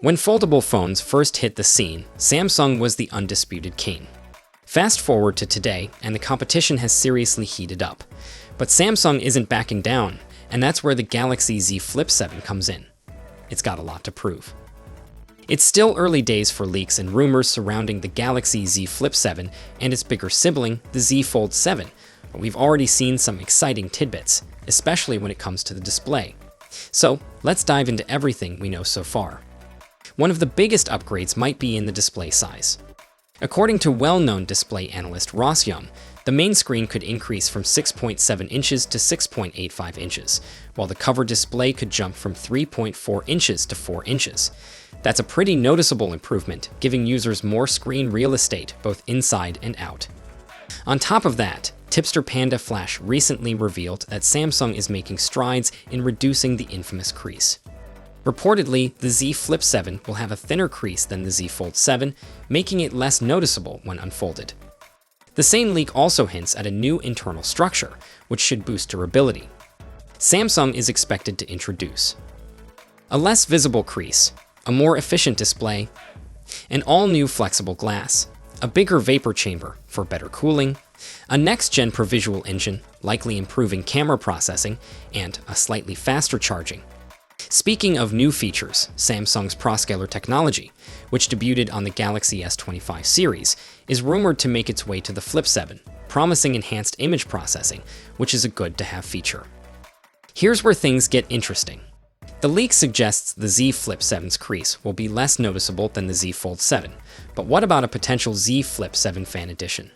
When foldable phones first hit the scene, Samsung was the undisputed king. Fast forward to today, and the competition has seriously heated up. But Samsung isn't backing down, and that's where the Galaxy Z Flip 7 comes in. It's got a lot to prove. It's still early days for leaks and rumors surrounding the Galaxy Z Flip 7 and its bigger sibling, the Z Fold 7, but we've already seen some exciting tidbits, especially when it comes to the display. So let's dive into everything we know so far. One of the biggest upgrades might be in the display size. According to well-known display analyst Ross Young, the main screen could increase from 6.7 inches to 6.85 inches, while the cover display could jump from 3.4 inches to 4 inches. That's a pretty noticeable improvement, giving users more screen real estate both inside and out. On top of that, tipster Panda Flash recently revealed that Samsung is making strides in reducing the infamous crease. Reportedly, the Z Flip 7 will have a thinner crease than the Z Fold 7, making it less noticeable when unfolded. The same leak also hints at a new internal structure, which should boost durability. Samsung is expected to introduce a less visible crease, a more efficient display, an all-new flexible glass, a bigger vapor chamber for better cooling, a next-gen ProVisual engine, likely improving camera processing, and a slightly faster charging. Speaking of new features, Samsung's ProScaler technology, which debuted on the Galaxy S25 series, is rumored to make its way to the Flip 7, promising enhanced image processing, which is a good-to-have feature. Here's where things get interesting. The leak suggests the Z Flip 7's crease will be less noticeable than the Z Fold 7, but what about a potential Z Flip 7 Fan Edition?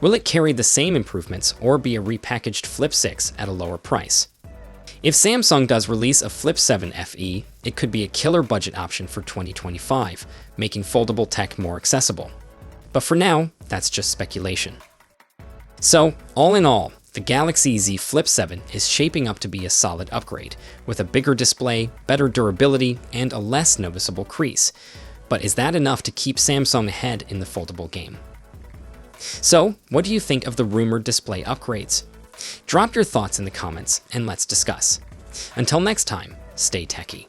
Will it carry the same improvements or be a repackaged Flip 6 at a lower price? If Samsung does release a Flip 7 FE, it could be a killer budget option for 2025, making foldable tech more accessible. But for now, that's just speculation. So, all in all, the Galaxy Z Flip 7 is shaping up to be a solid upgrade, with a bigger display, better durability, and a less noticeable crease. But is that enough to keep Samsung ahead in the foldable game? So, what do you think of the rumored display upgrades? Drop your thoughts in the comments and let's discuss. Until next time, stay techie.